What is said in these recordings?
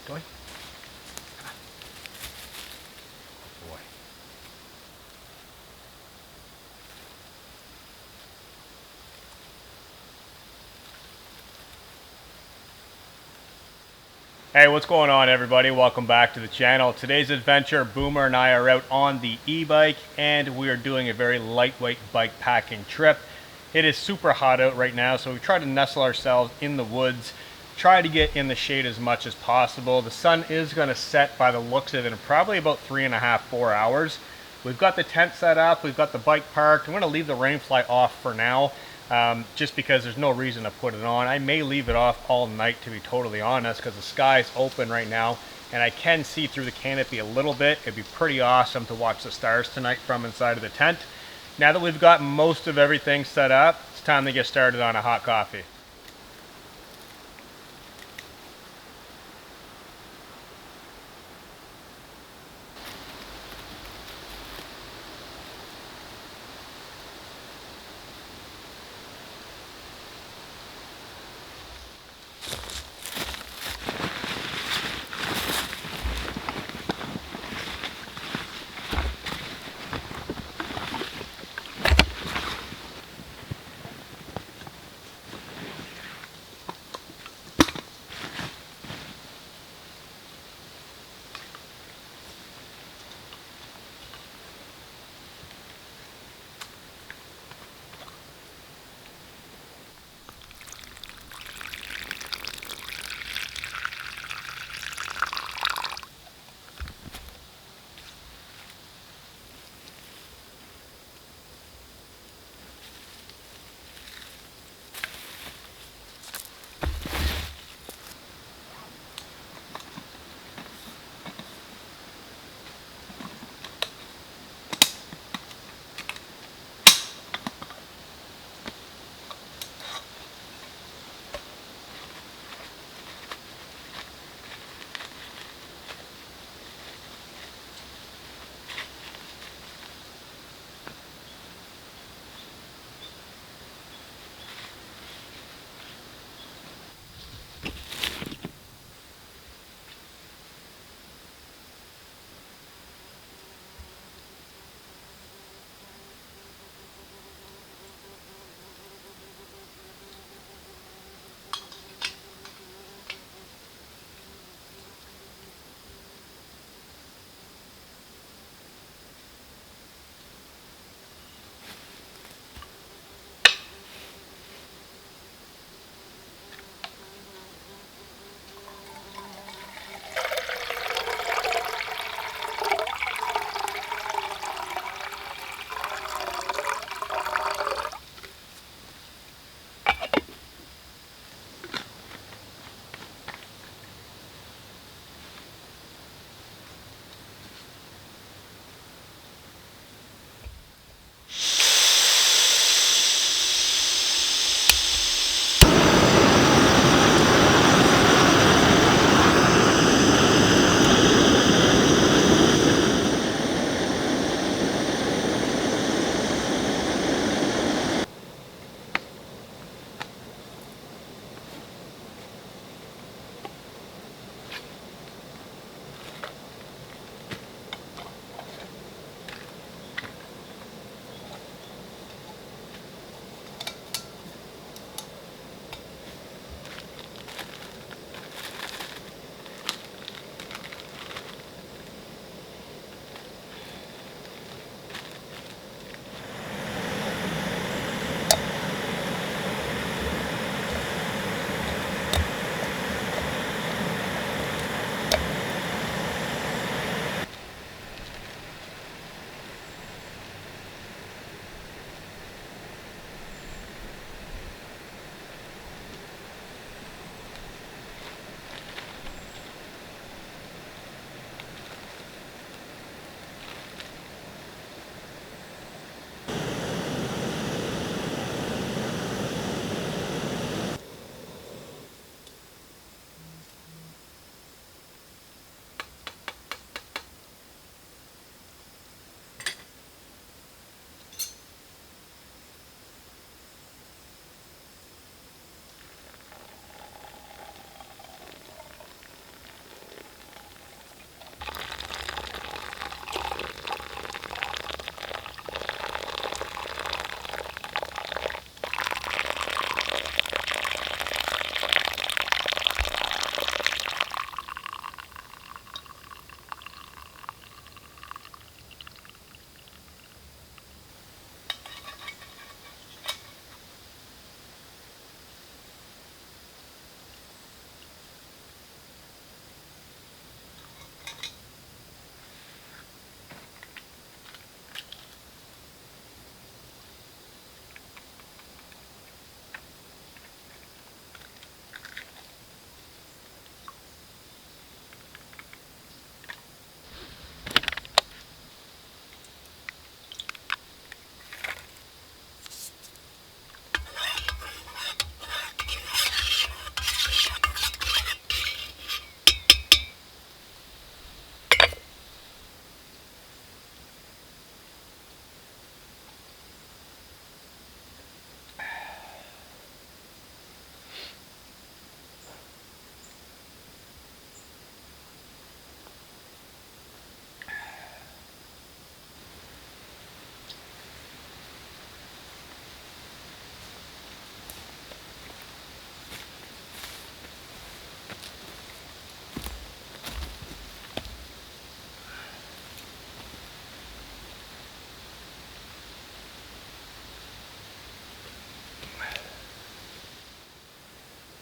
Boy. Boy. Hey, what's going on, everybody? Welcome back to the channel. Today's adventure, Boomer and I are out on the e-bike and we are doing a very lightweight bike packing trip. It is super hot out right now, so we try to nestle ourselves in the woods, try to get in the shade as much as possible. The sun is going to set by the looks of it in probably about 3.5–4 hours. We've got the tent set up, we've got the bike parked. I'm going to leave the rain fly off for now, just because there's no reason to put it on. I may leave it off all night, to be totally honest, because the sky is open right now and I can see through the canopy a little bit. It'd be pretty awesome to watch the stars tonight from inside of the tent. Now that we've got most of everything set up, it's time to get started on a hot coffee.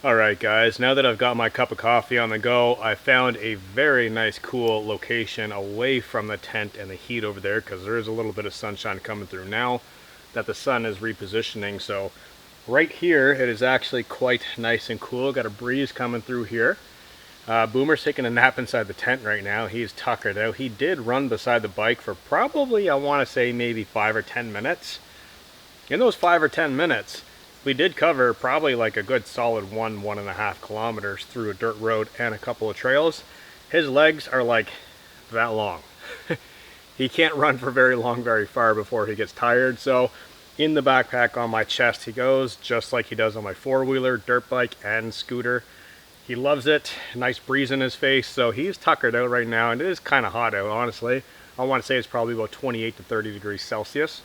Alright guys, now that I've got my cup of coffee on the go, I found a very nice cool location away from the tent and the heat over there, because there is a little bit of sunshine coming through now that the sun is repositioning. So right here it is actually quite nice and cool. Got a breeze coming through here. Boomer's taking a nap inside the tent right now. He's tuckered out. He did run beside the bike for probably, I want to say, maybe 5 or 10 minutes. In those 5 or 10 minutes, we did cover probably like a good solid 1.5 kilometers through a dirt road and a couple of trails. His legs are like that long. He can't run for very long, very far before he gets tired. So in the backpack on my chest he goes, just like he does on my four-wheeler, dirt bike, and scooter. He loves it. Nice breeze in his face. So he's tuckered out right now, and it is kind of hot out, honestly. I want to say it's probably about 28 to 30 degrees Celsius.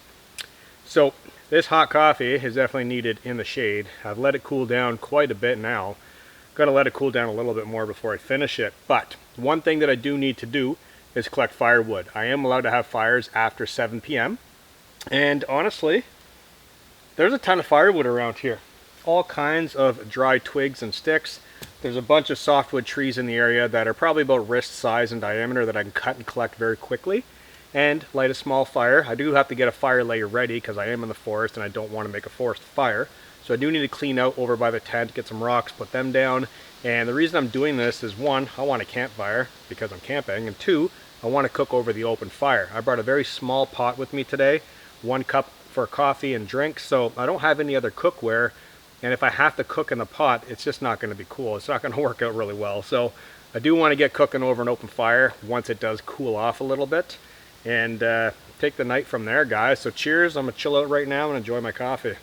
So this hot coffee is definitely needed in the shade. I've let it cool down quite a bit now. Got to let it cool down a little bit more before I finish it. But one thing that I do need to do is collect firewood. I am allowed to have fires after 7 p.m. And honestly, there's a ton of firewood around here. All kinds of dry twigs and sticks. There's a bunch of softwood trees in the area that are probably about wrist size and diameter that I can cut and collect very quickly and light a small fire. I do have to get a fire layer ready because I am in the forest and I don't want to make a forest fire. So I do need to clean out over by the tent, get some rocks, put them down. And the reason I'm doing this is, one, I want a campfire because I'm camping, and two, I want to cook over the open fire. I brought a very small pot with me today, 1 cup for coffee and drinks, so I don't have any other cookware. And if I have to cook in the pot, it's just not going to be cool. It's not going to work out really well. So I do want to get cooking over an open fire once it does cool off a little bit. And take the night from there, guys. So cheers. I'm going to chill out right now and enjoy my coffee.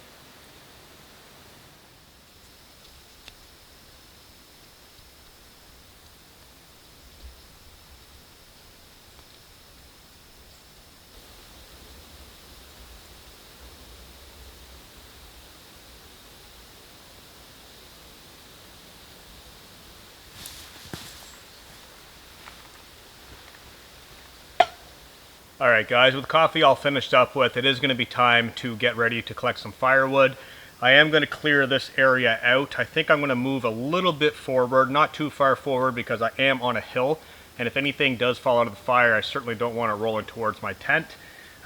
Alright guys, with coffee all finished up with, it is going to be time to get ready to collect some firewood. I am going to clear this area out. I think I'm going to move a little bit forward, not too far forward because I am on a hill, and if anything does fall out of the fire, I certainly don't want it rolling towards my tent.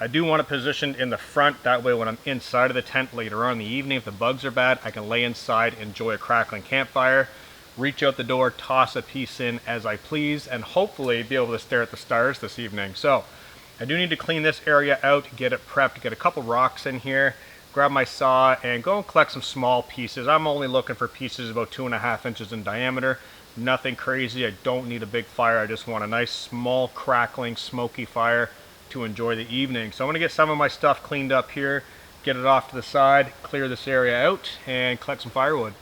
I do want it positioned in the front, that way when I'm inside of the tent later on in the evening, if the bugs are bad, I can lay inside, enjoy a crackling campfire, reach out the door, toss a piece in as I please, and hopefully be able to stare at the stars this evening. So I do need to clean this area out, get it prepped, get a couple rocks in here, grab my saw, and go and collect some small pieces. I'm only looking for pieces about 2.5 inches in diameter. Nothing crazy. I don't need a big fire. I just want a nice, small, crackling, smoky fire to enjoy the evening. So I'm going to get some of my stuff cleaned up here, get it off to the side, clear this area out, and collect some firewood.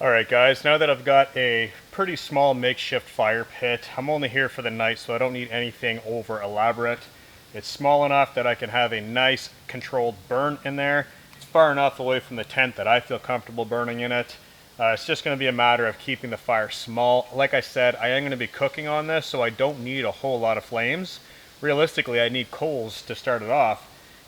Alright guys, now that I've got a pretty small makeshift fire pit, I'm only here for the night, so I don't need anything over elaborate. It's small enough that I can have a nice controlled burn in there. It's far enough away from the tent that I feel comfortable burning in it. It's just going to be a matter of keeping the fire small. Like I said, I am going to be cooking on this, so I don't need a whole lot of flames. Realistically, I need coals to start it off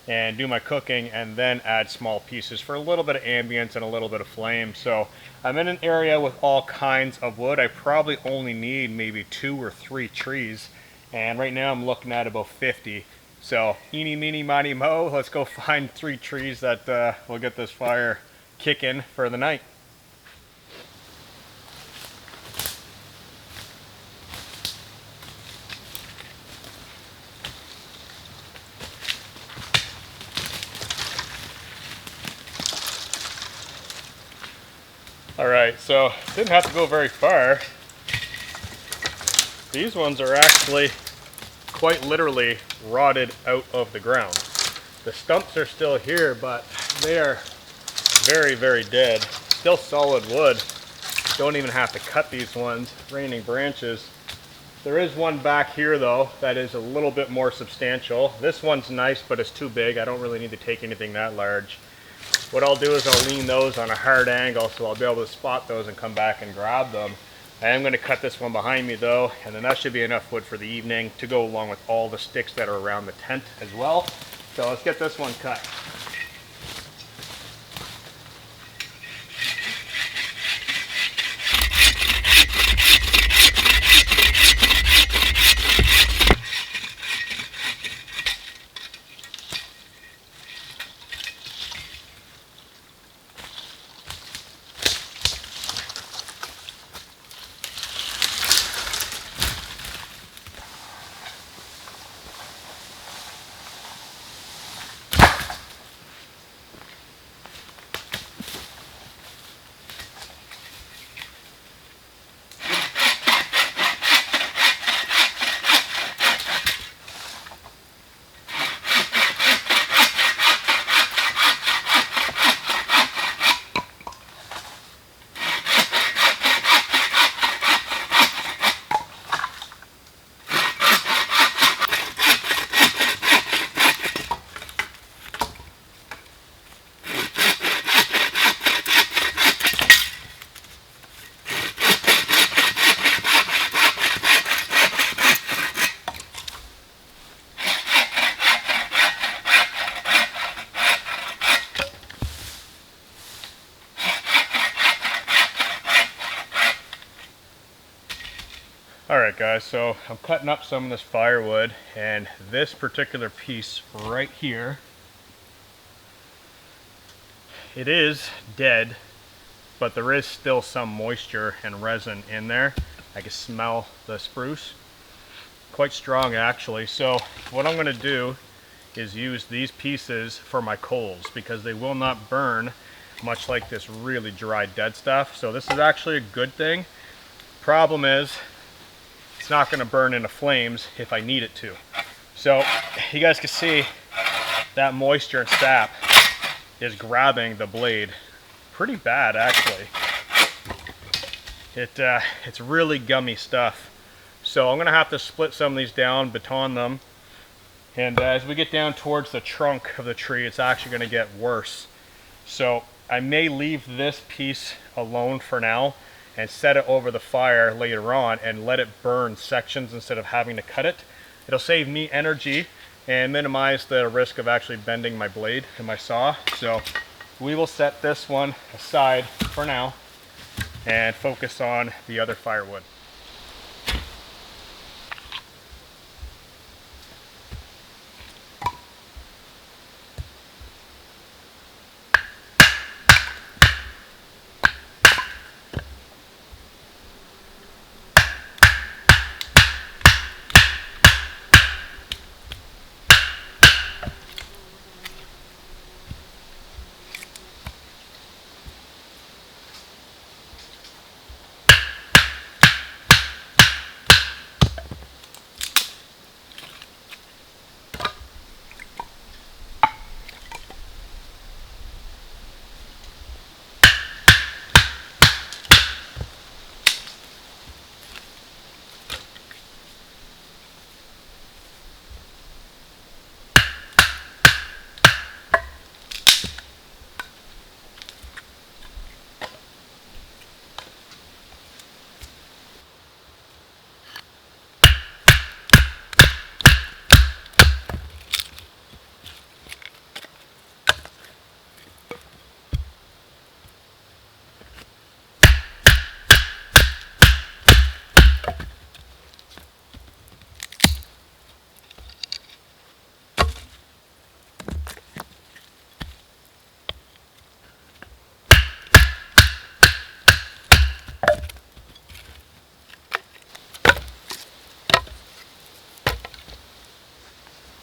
and do my cooking, and then add small pieces for a little bit of ambience and a little bit of flame. So I'm in an area with all kinds of wood. I probably only need maybe 2 or 3 trees, and right now I'm looking at about 50. So eeny, meeny, miny, mo, let's go find 3 trees that will get this fire kicking for the night. Alright, so didn't have to go very far. These ones are actually quite literally rotted out of the ground. The stumps are still here, but they are very, very dead. Still solid wood. Don't even have to cut these ones, raining branches. There is one back here though that is a little bit more substantial. This one's nice, but it's too big. I don't really need to take anything that large. What I'll do is I'll lean those on a hard angle so I'll be able to spot those and come back and grab them. I am going to cut this one behind me though, and then that should be enough wood for the evening to go along with all the sticks that are around the tent as well. So let's get this one cut. Alright guys, so I'm cutting up some of this firewood, and this particular piece right here, it is dead, but there is still some moisture and resin in there. I can smell the spruce. Quite strong actually. So what I'm going to do is use these pieces for my coals because they will not burn much like this really dry dead stuff. So this is actually a good thing. Problem is, it's not going to burn into flames if I need it to. So you guys can see that moisture and sap is grabbing the blade pretty bad actually. It's really gummy stuff. So I'm going to have to split some of these down, baton them, and as we get down towards the trunk of the tree, it's actually going to get worse. So I may leave this piece alone for now and set it over the fire later on and let it burn sections instead of having to cut it. It'll save me energy and minimize the risk of actually bending my blade and my saw. So we will set this one aside for now and focus on the other firewood.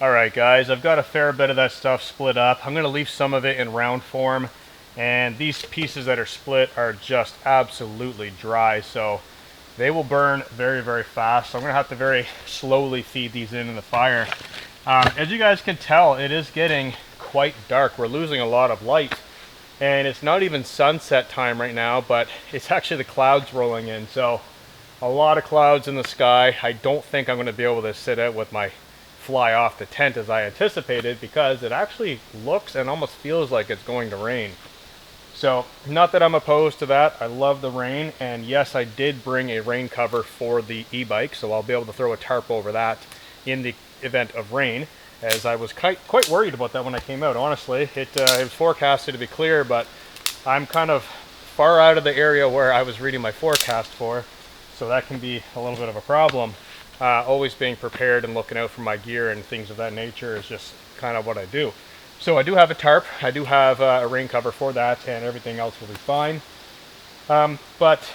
Alright guys, I've got a fair bit of that stuff split up. I'm going to leave some of it in round form, and these pieces that are split are just absolutely dry, so they will burn very, very fast. So I'm going to have to very slowly feed these in the fire. As you guys can tell, it is getting quite dark. We're losing a lot of light, and it's not even sunset time right now, but it's actually the clouds rolling in. So a lot of clouds in the sky. I don't think I'm going to be able to sit out with my fly off the tent as I anticipated, because it actually looks and almost feels like it's going to rain. So not that I'm opposed to that. I love the rain, and yes, I did bring a rain cover for the e-bike, so I'll be able to throw a tarp over that in the event of rain, as I was quite worried about that when I came out. Honestly, it was forecasted to be clear, but I'm kind of far out of the area where I was reading my forecast for, so that can be a little bit of a problem. Always being prepared and looking out for my gear and things of that nature is just kind of what I do. So I do have a tarp, I do have a rain cover for that, and everything else will be fine. But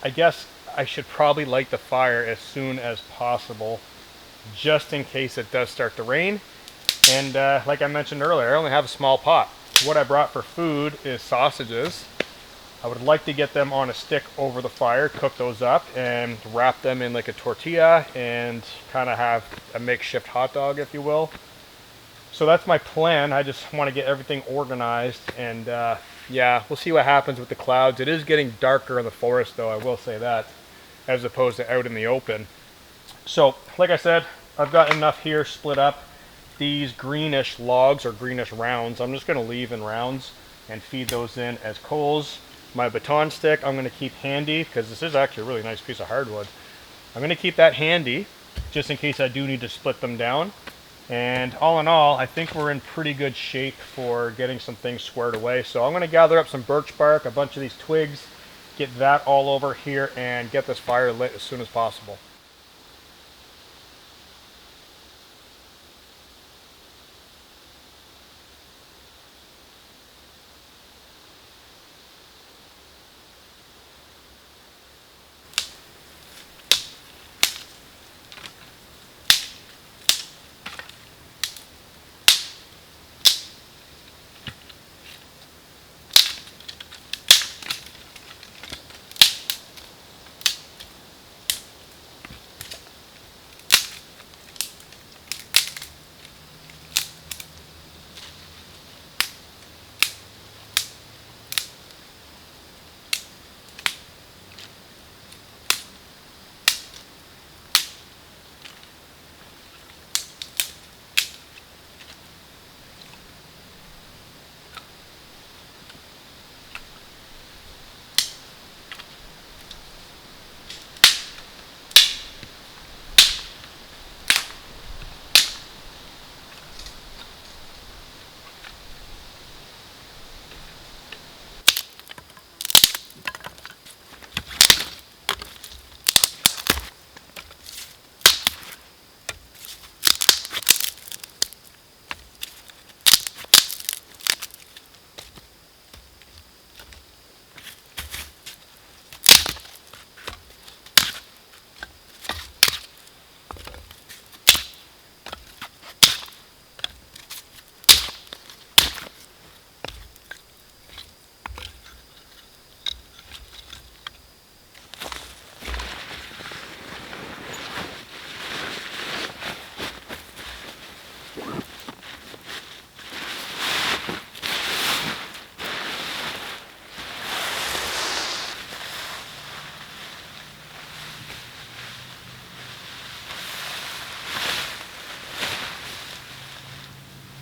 I guess I should probably light the fire as soon as possible, just in case it does start to rain. And like I mentioned earlier, I only have a small pot. What I brought for food is sausages. I would like to get them on a stick over the fire, cook those up, and wrap them in like a tortilla and kind of have a makeshift hot dog, if you will. So that's my plan. I just want to get everything organized, and yeah, we'll see what happens with the clouds. It is getting darker in the forest, though, I will say that, as opposed to out in the open. So, like I said, I've got enough here split up. These greenish logs, or greenish rounds, I'm just going to leave in rounds and feed those in as coals. My baton stick I'm going to keep handy, because this is actually a really nice piece of hardwood. I'm going to keep that handy just in case I do need to split them down. And all in all, I think we're in pretty good shape for getting some things squared away. So I'm going to gather up some birch bark, a bunch of these twigs, get that all over here, and get this fire lit as soon as possible.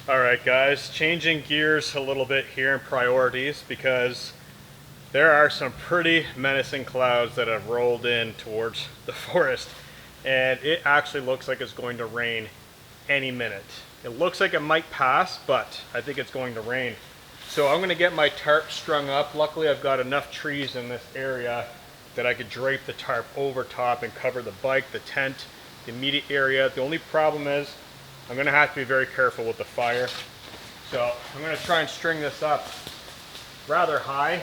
Alright guys, changing gears a little bit here in priorities, because there are some pretty menacing clouds that have rolled in towards the forest, and it actually looks like it's going to rain any minute. It looks like it might pass, but I think it's going to rain. So I'm going to get my tarp strung up. Luckily I've got enough trees in this area that I could drape the tarp over top and cover the bike, the tent, the immediate area. The only problem is I'm going to have to be very careful with the fire. So I'm going to try and string this up rather high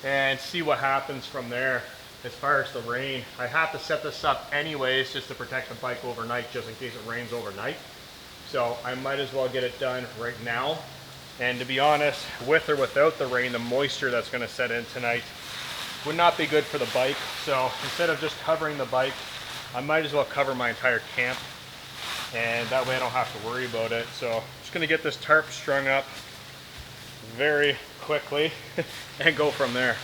and see what happens from there. As far as the rain, I have to set this up anyways just to protect the bike overnight, just in case it rains overnight. So I might as well get it done right now. And to be honest, with or without the rain, the moisture that's going to set in tonight would not be good for the bike. So instead of just covering the bike, I might as well cover my entire camp, and that way I don't have to worry about it. So I'm just going to get this tarp strung up very quickly and go from there.